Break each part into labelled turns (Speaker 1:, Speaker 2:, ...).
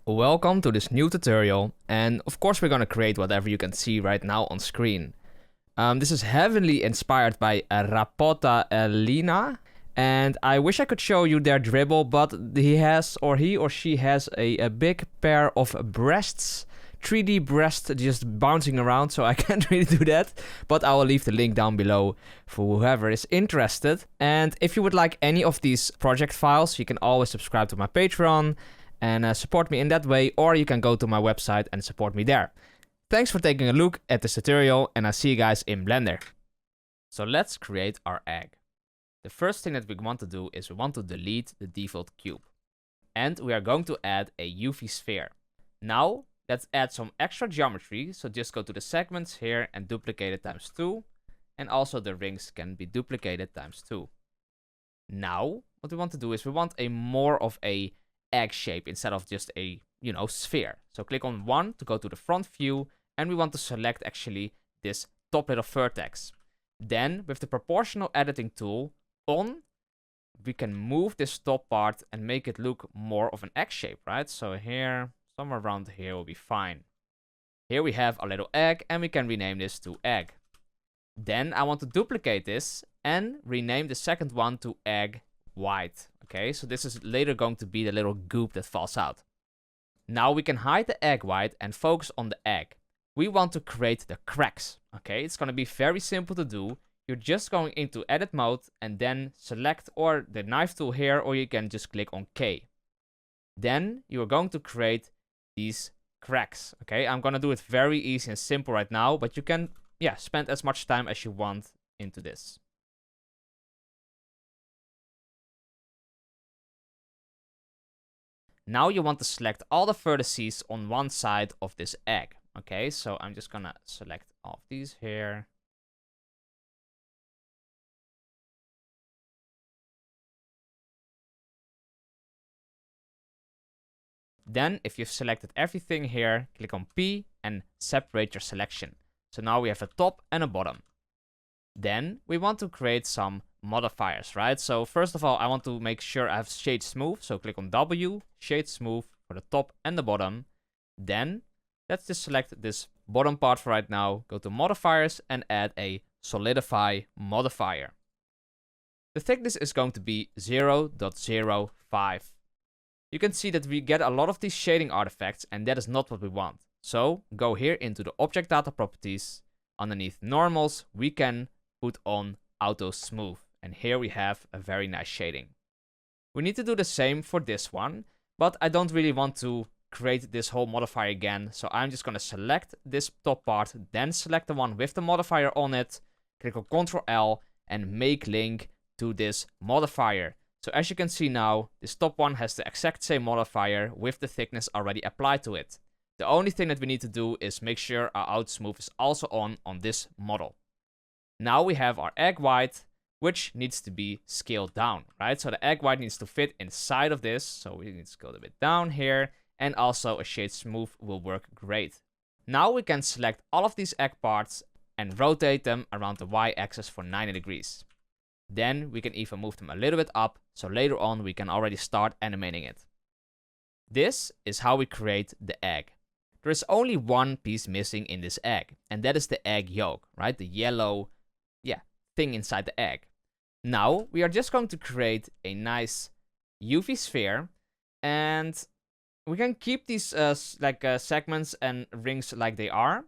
Speaker 1: Welcome to this new tutorial, and of course we're gonna create whatever you can see right now on screen. This is heavily inspired by Rapota Elina, and I wish I could show you their dribble, but he or she has a big pair of breasts, 3D breasts just bouncing around, so I can't really do that, but I will leave the link down below for whoever is interested. And if you would like any of these project files, you can always subscribe to my Patreon and support me in that way, or you can go to my website and support me there. Thanks for taking a look at this tutorial, and I'll see you guys in Blender. So let's create our egg. The first thing that we want to do is we want to delete the default cube. And we are going to add a UV sphere. Now, let's add some extra geometry, so just go to the segments here and duplicate it times 2. And also the rings can be duplicated times 2. Now, what we want to do is we want a more of a egg shape instead of just a, sphere. So click on 1 to go to the front view, and we want to select actually this top little vertex. Then with the proportional editing tool on, we can move this top part and make it look more of an egg shape, right? So here, somewhere around here will be fine. Here we have a little egg, and we can rename this to egg. Then I want to duplicate this and rename the second one to egg white. Okay, so this is later going to be the little goop that falls out. Now we can hide the egg white and focus on the egg. We want to create the cracks. Okay, it's going to be very simple to do. You're just going into edit mode and then select or the knife tool here, or you can just click on K. Then you are going to create these cracks. Okay, I'm going to do it very easy and simple right now, but you can, spend as much time as you want into this. Now you want to select all the vertices on one side of this egg. Okay, so I'm just gonna select all of these here. Then, if you've selected everything here, click on P and separate your selection. So now we have a top and a bottom. Then we want to create some modifiers, right? So first of all, I want to make sure I have shade smooth. So click on W, shade smooth for the top and the bottom. Then let's just select this bottom part for right now. Go to modifiers and add a solidify modifier. The thickness is going to be 0.05. You can see that we get a lot of these shading artifacts, and that is not what we want. So go here into the object data properties. Underneath normals, we can put on auto smooth, and here we have a very nice shading. We need to do the same for this one, but I don't really want to create this whole modifier again, so I'm just going to select this top part, then select the one with the modifier on it, click on Ctrl L and make link to this modifier. So as you can see now, this top one has the exact same modifier with the thickness already applied to it. The only thing that we need to do is make sure our auto smooth is also on this model. Now we have our egg white, which needs to be scaled down, right? So the egg white needs to fit inside of this. So we need to scale it a bit down here. And also a shade smooth will work great. Now we can select all of these egg parts and rotate them around the y-axis for 90 degrees. Then we can even move them a little bit up, so later on we can already start animating it. This is how we create the egg. There is only one piece missing in this egg, and that is the egg yolk, right? The yellow, thing inside the egg. Now, we are just going to create a nice UV sphere, and we can keep these segments and rings like they are,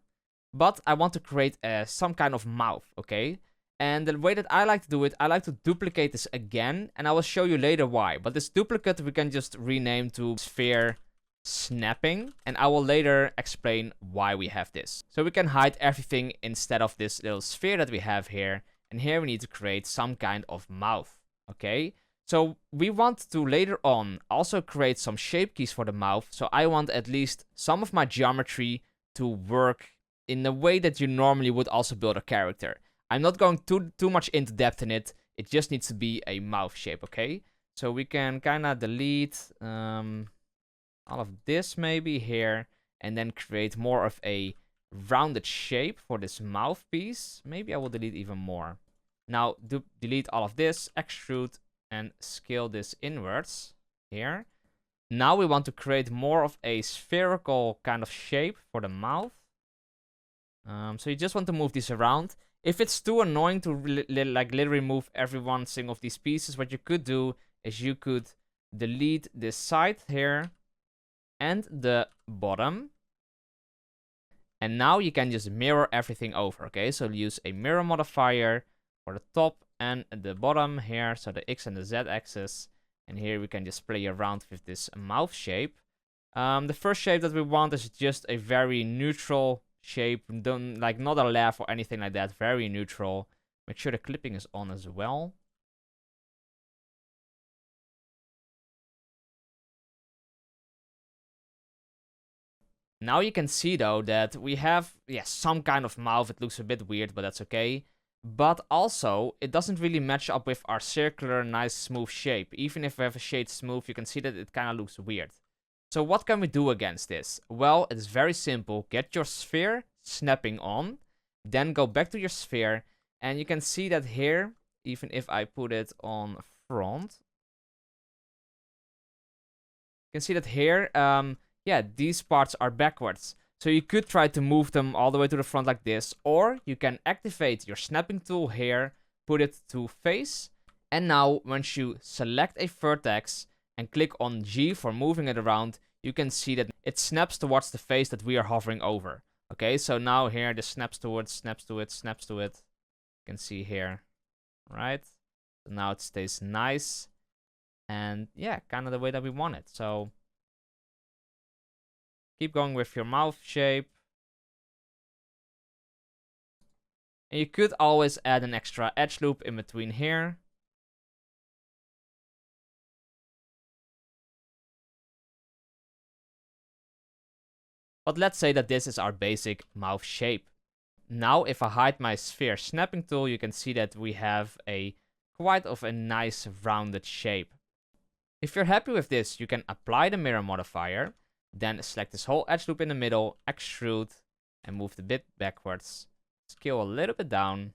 Speaker 1: but I want to create some kind of mouth, okay? And the way that I like to do it, I like to duplicate this again, and I will show you later why. But this duplicate we can just rename to sphere snapping, and I will later explain why we have this. So we can hide everything instead of this little sphere that we have here. And here we need to create some kind of mouth, okay? So we want to later on also create some shape keys for the mouth. So I want at least some of my geometry to work in the way that you normally would also build a character. I'm not going too much into depth in it. It just needs to be a mouth shape, okay? So we can kind of delete all of this maybe here, and then create more of a rounded shape for this mouthpiece. Maybe I will delete even more. Now delete all of this, extrude, and scale this inwards here. Now we want to create more of a spherical kind of shape for the mouth. So you just want to move these around. If it's too annoying to like literally move every one single of these pieces, what you could do is you could delete this side here and the bottom. And now you can just mirror everything over, okay? So use a mirror modifier for the top and the bottom here, so the X and the Z axis. And here we can just play around with this mouth shape. The first shape that we want is just a very neutral shape. Don't like not a laugh or anything like that. Very neutral. Make sure the clipping is on as well. Now you can see though that we have some kind of mouth. It looks a bit weird, but that's okay. But also, it doesn't really match up with our circular, nice, smooth shape. Even if we have a shade smooth, you can see that it kind of looks weird. So what can we do against this? Well, it's very simple. Get your sphere snapping on. Then go back to your sphere. And you can see that here, even if I put it on front. You can see that here, these parts are backwards. So you could try to move them all the way to the front like this, or you can activate your snapping tool here, put it to face, and now once you select a vertex and click on G for moving it around, you can see that it snaps towards the face that we are hovering over. Okay, so now here this snaps towards, snaps to it, snaps to it. You can see here, right? So now it stays nice, and yeah, kind of the way that we want it. So keep going with your mouth shape. And you could always add an extra edge loop in between here. But let's say that this is our basic mouth shape. Now if I hide my sphere snapping tool, you can see that we have quite of a nice rounded shape. If you're happy with this, you can apply the mirror modifier. Then select this whole edge loop in the middle, extrude, and move the bit backwards. Scale a little bit down,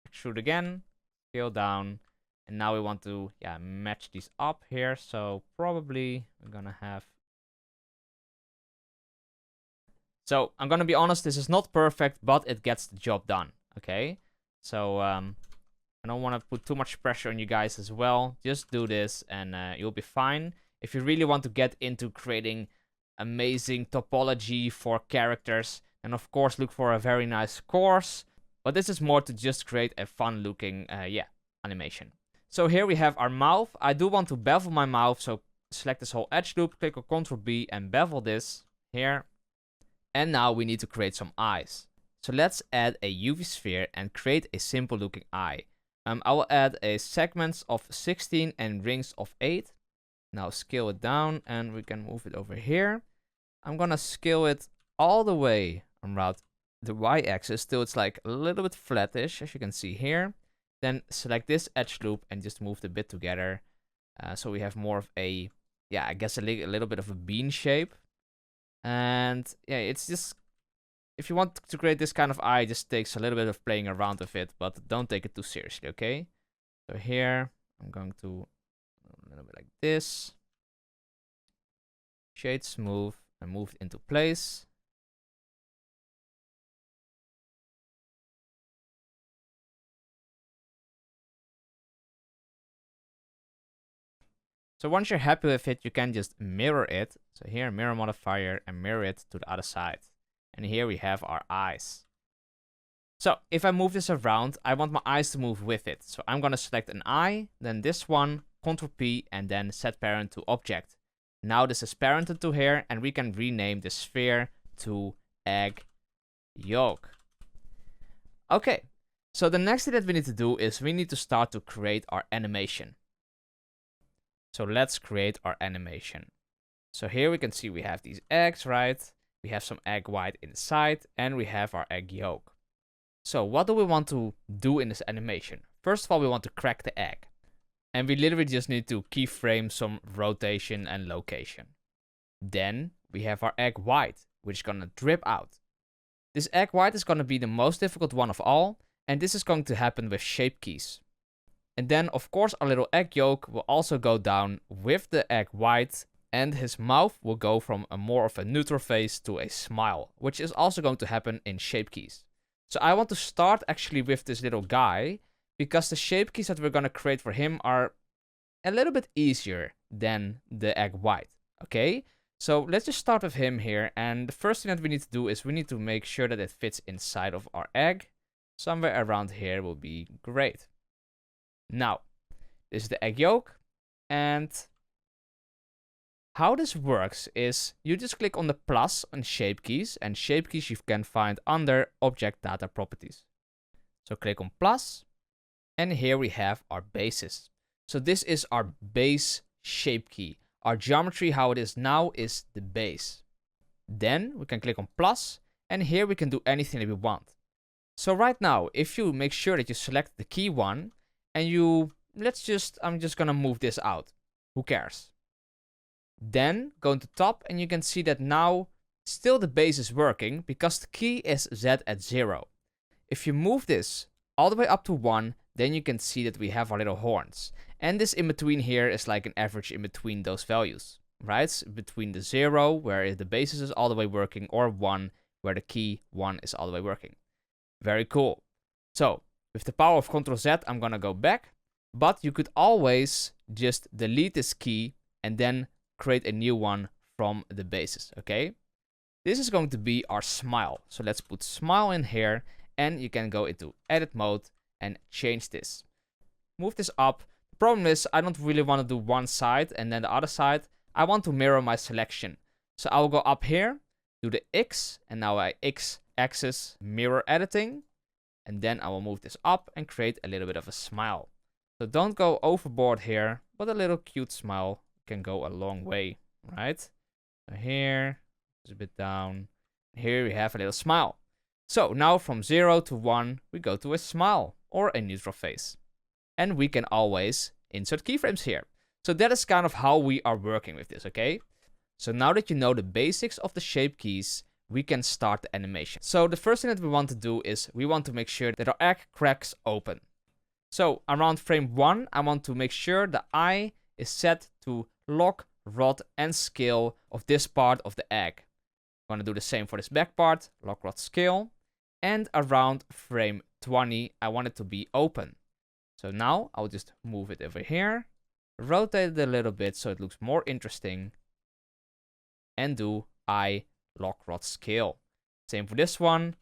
Speaker 1: extrude again, scale down, and now we want to match these up here. So probably we're gonna have. So I'm gonna be honest, this is not perfect, but it gets the job done. Okay, so I don't want to put too much pressure on you guys as well. Just do this, and you'll be fine. If you really want to get into creating amazing topology for characters, and of course look for a very nice course, but this is more to just create a fun looking animation. So here we have our mouth. I do want to bevel my mouth, so select this whole edge loop, click on Ctrl B and bevel this here, and now we need to create some eyes. So let's add a UV sphere and create a simple looking eye. I will add a segments of 16 and rings of 8. Now scale it down and we can move it over here. I'm gonna scale it all the way around the y-axis till it's like a little bit flattish, as you can see here. Then select this edge loop and just move the bit together. So we have more of a, I guess a little bit of a bean shape. And it's just, if you want to create this kind of eye, it just takes a little bit of playing around with it, but don't take it too seriously, okay? So here, I'm going to a little bit like this. Shade smooth and move it into place. So once you're happy with it, you can just mirror it. So here, mirror modifier, and mirror it to the other side. And here we have our eyes. So if I move this around, I want my eyes to move with it. So I'm gonna select an eye, then this one, Ctrl P, and then set parent to object. Now this is parented to here, and we can rename the sphere to egg yolk. Okay, so the next thing that we need to do is we need to start to create our animation. So let's create our animation. So here we can see we have these eggs, right? We have some egg white inside, and we have our egg yolk. So what do we want to do in this animation? First of all, we want to crack the egg. And we literally just need to keyframe some rotation and location. Then we have our egg white, which is gonna drip out. This egg white is gonna be the most difficult one of all, and this is going to happen with shape keys. And then, of course, our little egg yolk will also go down with the egg white, And his mouth will go from a more of a neutral face to a smile, which is also going to happen in shape keys. So I want to start actually with this little guy, because the shape keys that we're going to create for him are a little bit easier than the egg white, okay? So let's just start with him here, and the first thing that we need to do is we need to make sure that it fits inside of our egg. Somewhere around here will be great. Now, this is the egg yolk, and how this works is you just click on the plus on shape keys, and shape keys you can find under object data properties. So click on plus, and here we have our bases. So this is our base shape key. Our geometry, how it is now, is the base. Then we can click on plus, and here we can do anything that we want. So right now, if you make sure that you select the key one, and you, I'm just gonna move this out. Who cares? Then go into top, and you can see that now still the base is working because the key is Z at 0. If you move this all the way up to 1, then you can see that we have our little horns. And this in between here is like an average in between those values, right? Between the 0, where the basis is all the way working, or 1, where the key 1 is all the way working. Very cool. So, with the power of Ctrl Z, I'm gonna go back. But you could always just delete this key and then create a new one from the basis, okay? This is going to be our smile. So let's put smile in here, and you can go into edit mode and change this. Move this up. The problem is I don't really want to do one side and then the other side. I want to mirror my selection. So I will go up here, do the X, and now I X axis mirror editing. And then I will move this up and create a little bit of a smile. So don't go overboard here, but a little cute smile can go a long way, right? So here, just a bit down. Here we have a little smile. So now from 0 to 1, we go to a smile or a neutral face. And we can always insert keyframes here. So that is kind of how we are working with this, okay? So now that you know the basics of the shape keys, we can start the animation. So the first thing that we want to do is we want to make sure that our egg cracks open. So around frame 1, I want to make sure the eye is set to lock, rod, and scale of this part of the egg. I'm going to do the same for this back part, lock, rod, scale. And around frame 20, I want it to be open. So now I'll just move it over here, rotate it a little bit so it looks more interesting, and do eye, lock, rod, scale. Same for this one,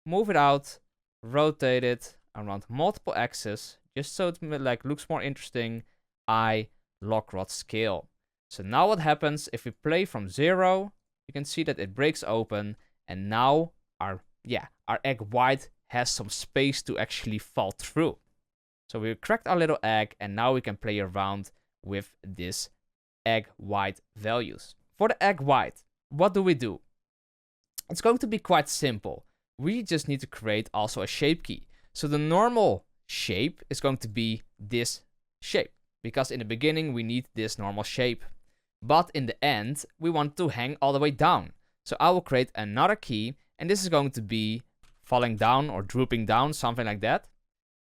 Speaker 1: move it out, rotate it around multiple axes, just so it like looks more interesting, eye, lock, rod, scale. So now what happens if we play from 0, you can see that it breaks open, and now our egg white has some space to actually fall through. So we cracked our little egg, and now we can play around with this egg white values. For the egg white, what do? It's going to be quite simple. We just need to create also a shape key. So the normal shape is going to be this shape, because in the beginning we need this normal shape. But in the end, we want to hang all the way down. So I will create another key, and this is going to be falling down or drooping down, something like that.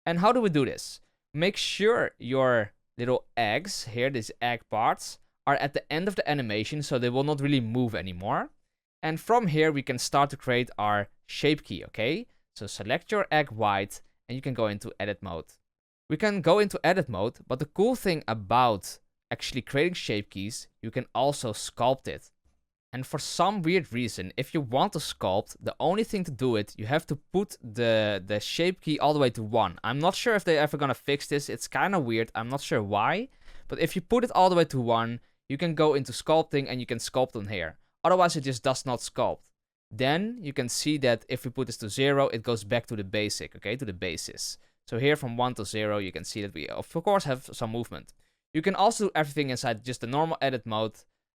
Speaker 1: And how do we do this? Make sure your little eggs here, these egg parts, are at the end of the animation, so they will not really move anymore. And from here, we can start to create our shape key, okay? So select your egg white, and you can go into edit mode. We can go into edit mode, but the cool thing about actually creating shape keys, you can also sculpt it. And for some weird reason, if you want to sculpt, the only thing to do it, you have to put the shape key all the way to 1. I'm not sure if they're ever gonna fix this. It's kind of weird. I'm not sure why. But if you put it all the way to 1, you can go into sculpting and you can sculpt on here. Otherwise, it just does not sculpt. Then you can see that if we put this to 0, it goes back to the basic, okay, to the basis. So here from 1 to 0, you can see that we, of course, have some movement. You can also do everything inside just the normal edit mode.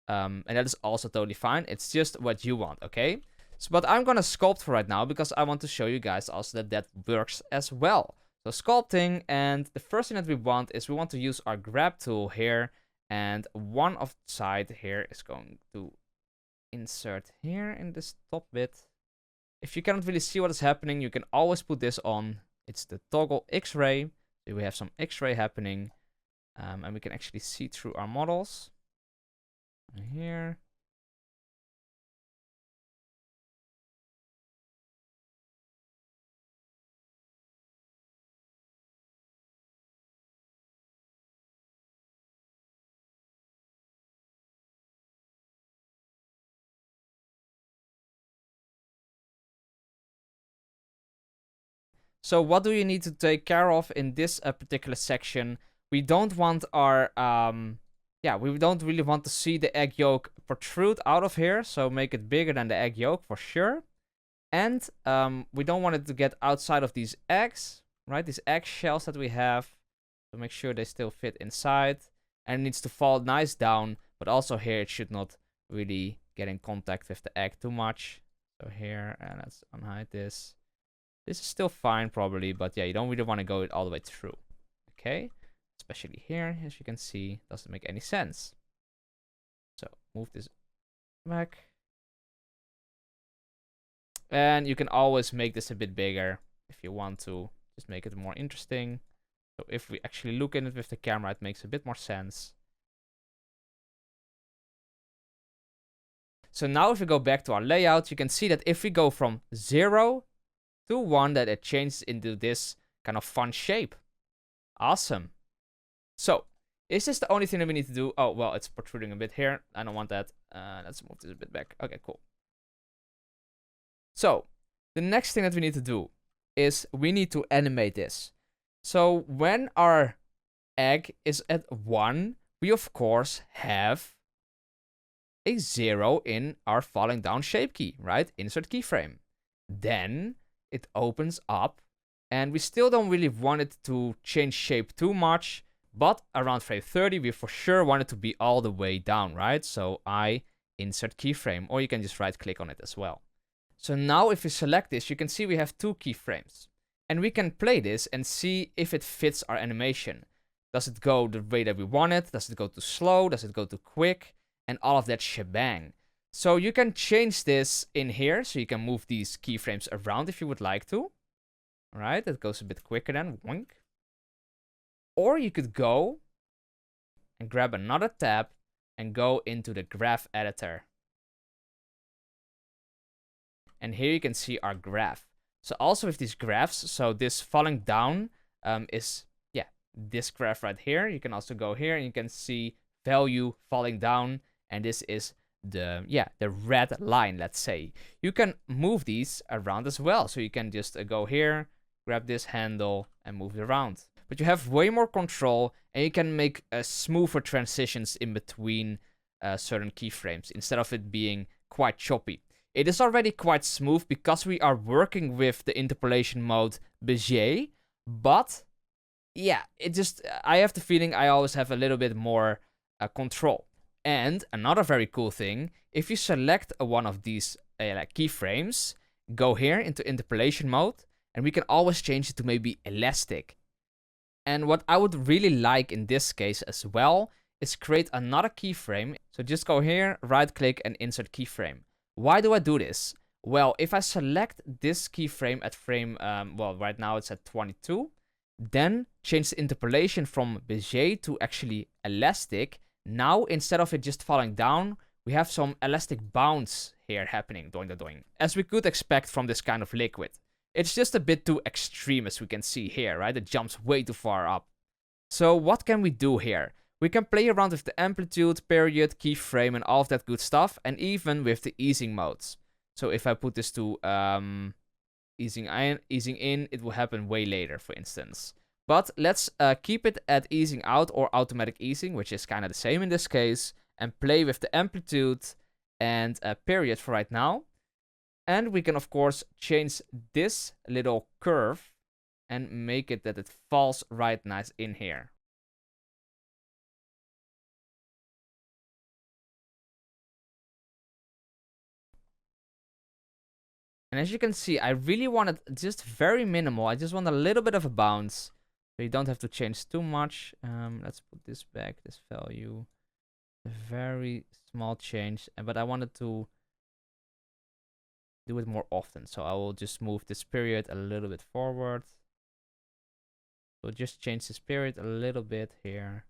Speaker 1: And that is also totally fine. It's just what you want, okay? So, but I'm gonna sculpt for right now because I want to show you guys also that that works as well. So sculpting, and the first thing that we want is we want to use our grab tool here, and one of the side here is going to insert here in this top bit. If you cannot really see what is happening, you can always put this on. It's the toggle X-ray. So we have some X-ray happening, and we can actually see through our models. Here. So what do you need to take care of in this particular section? We don't want our, we don't really want to see the egg yolk protrude out of here. So make it bigger than the egg yolk for sure. And we don't want it to get outside of these eggs, right? These egg shells that we have. So make sure they still fit inside. And it needs to fall nice down. But also here it should not really get in contact with the egg too much. So here, and let's unhide this. This is still fine probably, but yeah, you don't really want to go it all the way through. Okay, especially here, as you can see, doesn't make any sense. So move this back. And you can always make this a bit bigger if you want to, just make it more interesting. So if we actually look at it with the camera, it makes a bit more sense. So now if we go back to our layout, you can see that if we go from 0 to 1, that it changes into this kind of fun shape. Awesome. So, is this the only thing that we need to do? Oh, well, it's protruding a bit here. I don't want that. Let's move this a bit back. Okay, cool. So, the next thing that we need to do is we need to animate this. So, when our egg is at 1, we of course have a 0 in our falling down shape key, right? Insert keyframe. Then it opens up, and we still don't really want it to change shape too much, but around frame 30, we for sure want it to be all the way down, right? So I insert keyframe, or you can just right click on it as well. So now if we select this, you can see we have 2 keyframes, and we can play this and see if it fits our animation. Does it go the way that we want it? Does it go too slow? Does it go too quick? And all of that shebang. So you can change this in here, so you can move these keyframes around if you would like to. Alright, that goes a bit quicker then, woink. Or you could go and grab another tab and go into the graph editor. And here you can see our graph. So also with these graphs, so this falling down is, this graph right here. You can also go here and you can see value falling down, and this is the red line, let's say. You can move these around as well, so you can just go here, grab this handle and move it around. But you have way more control, and you can make smoother transitions in between certain keyframes instead of it being quite choppy. It is already quite smooth because we are working with the interpolation mode Bezier, but yeah, it just, I have the feeling I always have a little bit more control. And another very cool thing, if you select one of these keyframes, go here into interpolation mode, and we can always change it to maybe elastic. And what I would really like in this case as well is create another keyframe. So just go here, right click and insert keyframe. Why do I do this? Well, if I select this keyframe at frame, right now it's at 22, then change the interpolation from Bezier to actually elastic. Now, instead of it just falling down, we have some elastic bounce here happening, doing the doing, as we could expect from this kind of liquid. It's just a bit too extreme, as we can see here, right? It jumps way too far up. So what can we do here? We can play around with the amplitude, period, keyframe, and all of that good stuff, and even with the easing modes. So if I put this to easing in, it will happen way later, for instance. But let's keep it at easing out or automatic easing, which is kind of the same in this case, and play with the amplitude and period for right now. And we can, of course, change this little curve and make it that it falls right nice in here. And as you can see, I really want it just very minimal. I just want a little bit of a bounce. So you don't have to change too much. Let's put this back, this value. A very small change. But I wanted to do it more often. So I will just move this period a little bit forward. So just change this period a little bit here.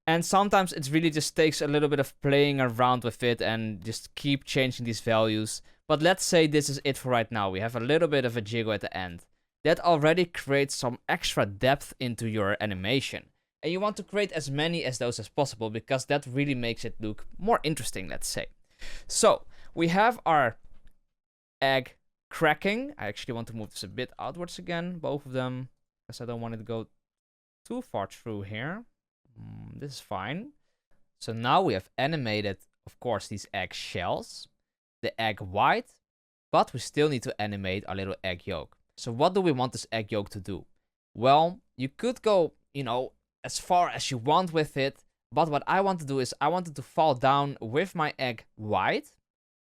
Speaker 1: And sometimes it really just takes a little bit of playing around with it and just keep changing these values. But let's say this is it for right now. We have a little bit of a jiggle at the end. That already creates some extra depth into your animation. And you want to create as many as those as possible because that really makes it look more interesting, let's say. So we have our egg cracking. I actually want to move this a bit outwards again, both of them, because I don't want it to go too far through here. This is fine. So now we have animated, of course, these egg shells, the egg white, but we still need to animate our little egg yolk. So what do we want this egg yolk to do? Well, you could go, as far as you want with it, but what I want to do is I want it to fall down with my egg white.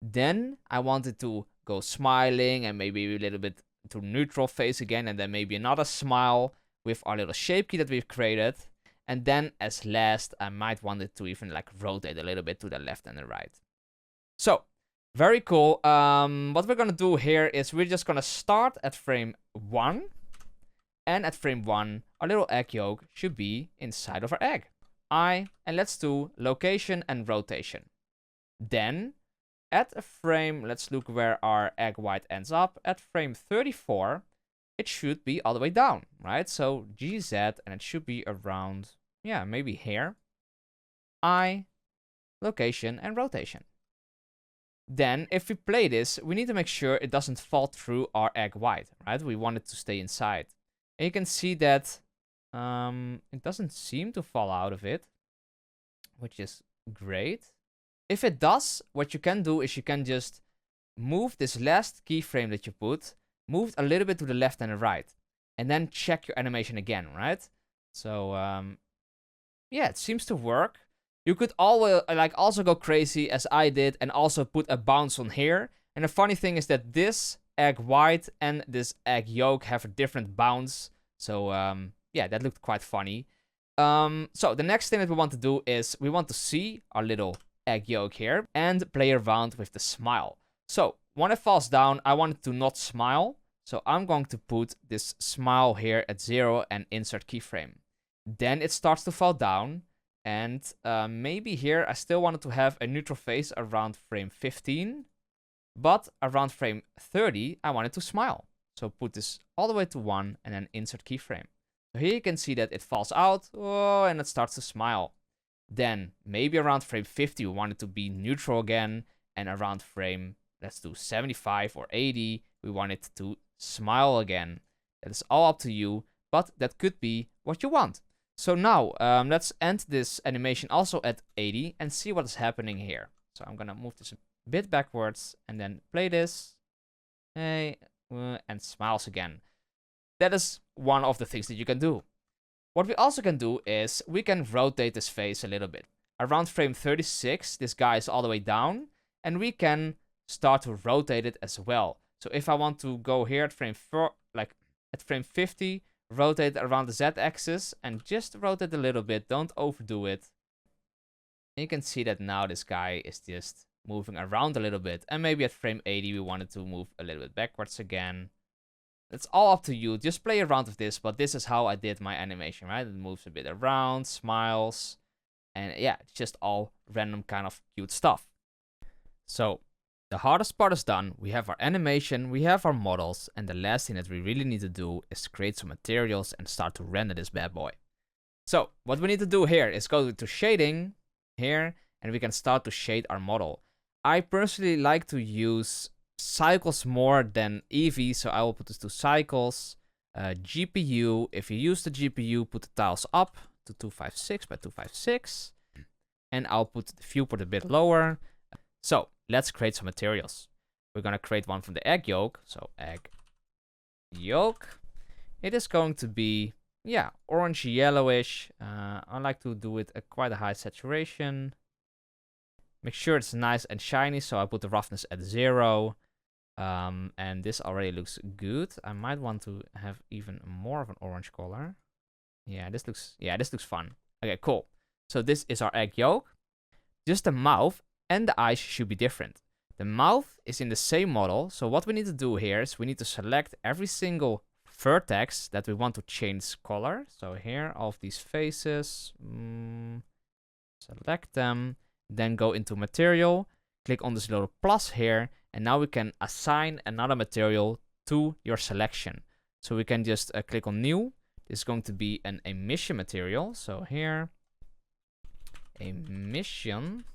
Speaker 1: Then I want it to go smiling and maybe a little bit to neutral face again, and then maybe another smile with our little shape key that we've created. And then as last, I might want it to even like rotate a little bit to the left and the right. So, very cool. What we're gonna do here is we're just gonna start at frame 1. And at frame 1, our little egg yolk should be inside of our egg. And let's do location and rotation. Then, at a frame, let's look where our egg white ends up. At frame 34, it should be all the way down, right? So GZ, and it should be around, yeah, maybe here. Location, and rotation. Then, if we play this, we need to make sure it doesn't fall through our egg white, right? We want it to stay inside. And you can see that it doesn't seem to fall out of it, which is great. If it does, what you can do is you can just move this last keyframe that you put, move it a little bit to the left and the right, and then check your animation again, right? So, yeah, it seems to work. You could always also go crazy as I did and also put a bounce on here. And the funny thing is that this egg white and this egg yolk have a different bounce. So, yeah, that looked quite funny. So the next thing that we want to do is we want to see our little egg yolk here and play around with the smile. So when it falls down, I want it to not smile. So I'm going to put this smile here at 0 and insert keyframe. Then it starts to fall down. And maybe here I still wanted to have a neutral face around frame 15. But around frame 30, I want it to smile. So put this all the way to 1 and then insert keyframe. So here you can see that it falls out, and it starts to smile. Then maybe around frame 50, we want it to be neutral again. And around frame, let's do 75 or 80, we want it to smile again. That is all up to you, but that could be what you want. So now, let's end this animation also at 80 and see what is happening here. So I'm gonna move this a bit backwards and then play this. Hey, and smiles again. That is one of the things that you can do. What we also can do is we can rotate this face a little bit. Around frame 36, this guy is all the way down, and we can start to rotate it as well. So if I want to go here at frame 4, like at frame 50, rotate around the Z-axis and just rotate a little bit. Don't overdo it. And you can see that now this guy is just moving around a little bit. And maybe at frame 80, we wanted to move a little bit backwards again. It's all up to you. Just play around with this, but this is how I did my animation, right? It moves a bit around, smiles, and yeah, it's just all random kind of cute stuff. So, the hardest part is done. We have our animation, we have our models, and the last thing that we really need to do is create some materials and start to render this bad boy. So, what we need to do here is go to shading here, and we can start to shade our model. I personally like to use cycles more than Eevee, so I will put this to cycles. GPU, if you use the GPU, put the tiles up to 256 by 256. And I'll put the viewport a bit lower. So, let's create some materials. We're going to create one from the egg yolk. So, egg yolk. It is going to be, yeah, orange yellowish. I like to do it at quite a high saturation. Make sure it's nice and shiny, so I put the roughness at 0. And this already looks good. I might want to have even more of an orange color. Yeah, this looks fun. Okay, cool. So this is our egg yolk. Just the mouth and the eyes should be different. The mouth is in the same model, so what we need to do here is we need to select every single vertex that we want to change color. So here, all of these faces, select them, then go into material, click on this little plus here, and now we can assign another material to your selection. So we can just click on new. This is going to be an emission material. So here, emission.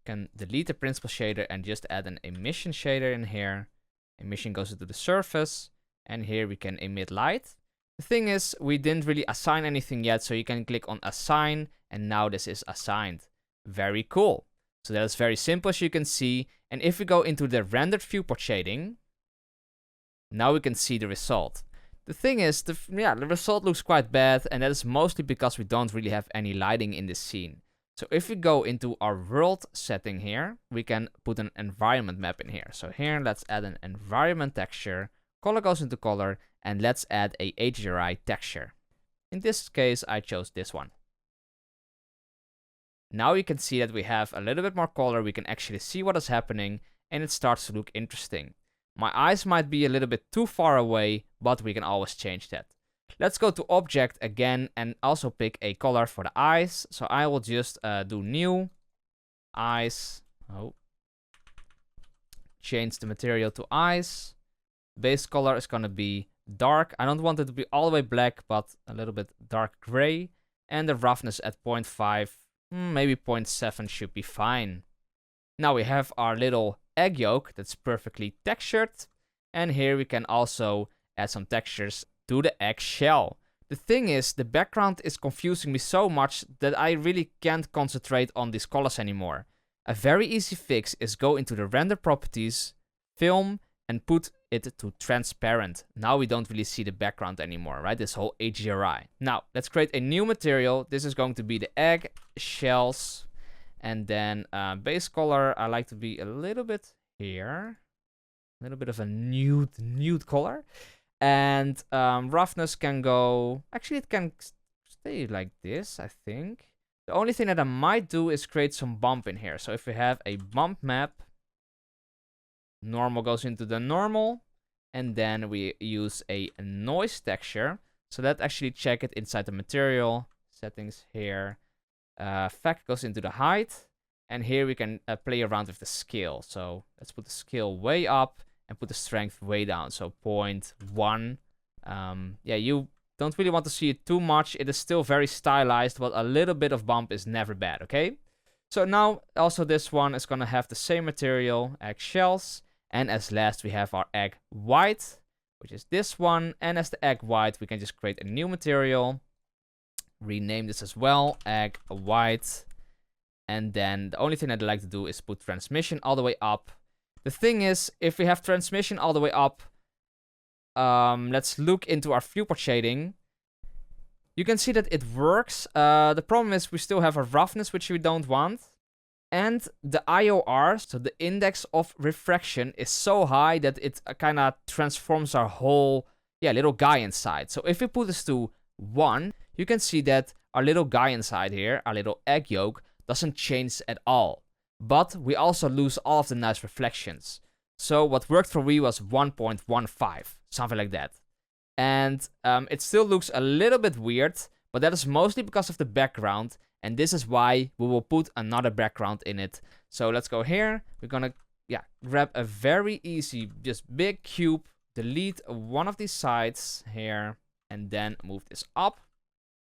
Speaker 1: Can delete the principal shader and just add an emission shader in here. Emission goes into the surface, and here we can emit light. The thing is, we didn't really assign anything yet, so you can click on assign, and now this is assigned. Very cool. So that's very simple, as you can see. And if we go into the rendered viewport shading, now we can see the result. The thing is, the result looks quite bad, and that is mostly because we don't really have any lighting in this scene. So if we go into our world setting here, we can put an environment map in here. So here, let's add an environment texture. Color goes into color, and let's add a HDRI texture. In this case, I chose this one. Now you can see that we have a little bit more color. We can actually see what is happening, and it starts to look interesting. My eyes might be a little bit too far away, but we can always change that. Let's go to object again and also pick a color for the eyes. So I will just do new eyes. Oh. Change the material to eyes. Base color is going to be dark. I don't want it to be all the way black, but a little bit dark gray. And the roughness at 0.5, maybe 0.7 should be fine. Now we have our little egg yolk that's perfectly textured. And here we can also add some textures to the egg shell. The thing is, the background is confusing me so much that I really can't concentrate on these colors anymore. A very easy fix is go into the render properties, film, and put it to transparent. Now we don't really see the background anymore, right? This whole HDRI. Now, let's create a new material. This is going to be the egg shells. And then base color, I like to be a little bit here. A little bit of a nude color. And roughness can go... Actually, it can stay like this, I think. The only thing that I might do is create some bump in here. So if we have a bump map, normal goes into the normal. And then we use a noise texture. So that actually check it inside the material. Settings here. Fact goes into the height. And here we can play around with the scale. So let's put the scale way up. And put the strength way down, so 0.1. Yeah, you don't really want to see it too much. It is still very stylized, but a little bit of bump is never bad, okay? So now, also this one is going to have the same material, egg shells. And as last, we have our egg white, which is this one. And as the egg white, we can just create a new material. Rename this as well, egg white. And then the only thing I'd like to do is put transmission all the way up. The thing is, if we have transmission all the way up, let's look into our viewport shading. You can see that it works. The problem is we still have a roughness, which we don't want. And the IOR, so the index of refraction, is so high that it kind of transforms our whole little guy inside. So if we put this to 1, you can see that our little guy inside here, our little egg yolk, doesn't change at all. But we also lose all of the nice reflections. So what worked for me was 1.15, something like that. And it still looks a little bit weird, but that is mostly because of the background. And this is why we will put another background in it. So let's go here. We're gonna grab a very easy, just big cube, delete one of these sides here, and then move this up.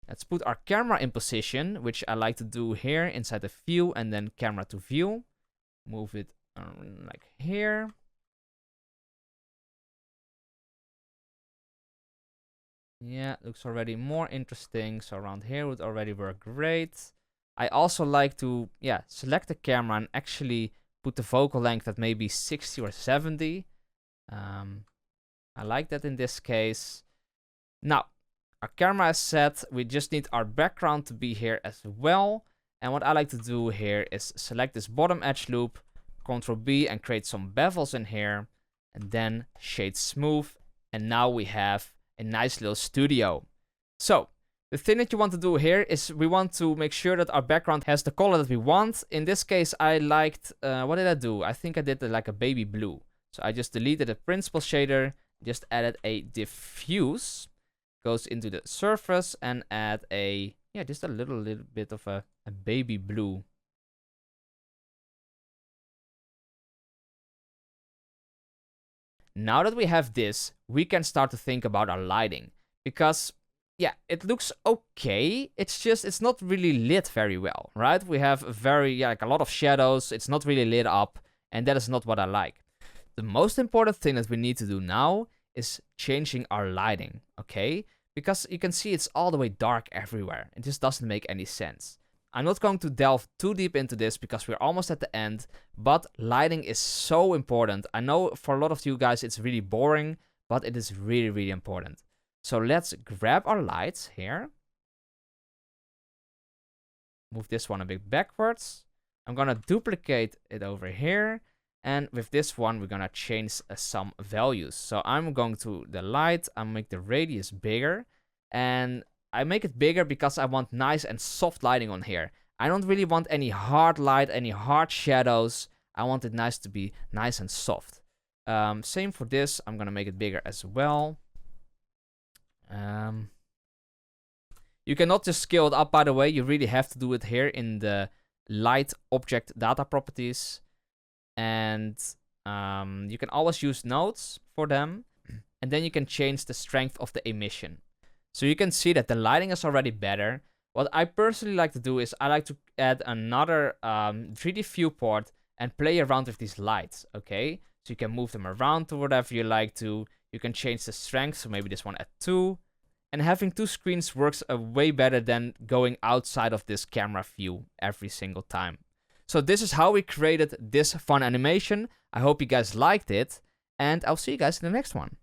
Speaker 1: Let's put our camera in position, which I like to do here inside the view and then camera to view. Move it like here. Yeah, looks already more interesting. So around here would already work great. I also like to, select the camera and actually put the focal length at maybe 60 or 70. I like that in this case. Now, our camera is set. We just need our background to be here as well. And what I like to do here is select this bottom edge loop, Ctrl B, and create some bevels in here. And then shade smooth. And now we have a nice little studio. So the thing that you want to do here is we want to make sure that our background has the color that we want. In this case, I liked, what did I do? I think I did like a baby blue. So I just deleted the principal shader, just added a diffuse. Goes into the surface and add a yeah, just a little bit of a baby blue. Now that we have this, we can start to think about our lighting. Because, yeah, it looks okay. It's just, it's not really lit very well, right? We have like a lot of shadows. It's not really lit up. And that is not what I like. The most important thing that we need to do now is changing our lighting, okay? Because you can see it's all the way dark everywhere. It just doesn't make any sense. I'm not going to delve too deep into this because we're almost at the end, but lighting is so important. I know for a lot of you guys it's really boring, but it is really, really important. So let's grab our lights here. Move this one a bit backwards. I'm gonna duplicate it over here. And with this one, we're gonna change some values. So I'm going to the light, I'll make the radius bigger. And I make it bigger because I want nice and soft lighting on here. I don't really want any hard light, any hard shadows. I want it nice to be nice and soft. Same for this. I'm gonna make it bigger as well. You cannot just scale it up, by the way. You really have to do it here in the light object data properties. And you can always use nodes for them. And then you can change the strength of the emission. So you can see that the lighting is already better. What I personally like to do is I like to add another 3D viewport and play around with these lights, okay? So you can move them around to whatever you like to. You can change the strength, so maybe this one at 2. And having 2 screens works way better than going outside of this camera view every single time. So this is how we created this fun animation. I hope you guys liked it, and I'll see you guys in the next one.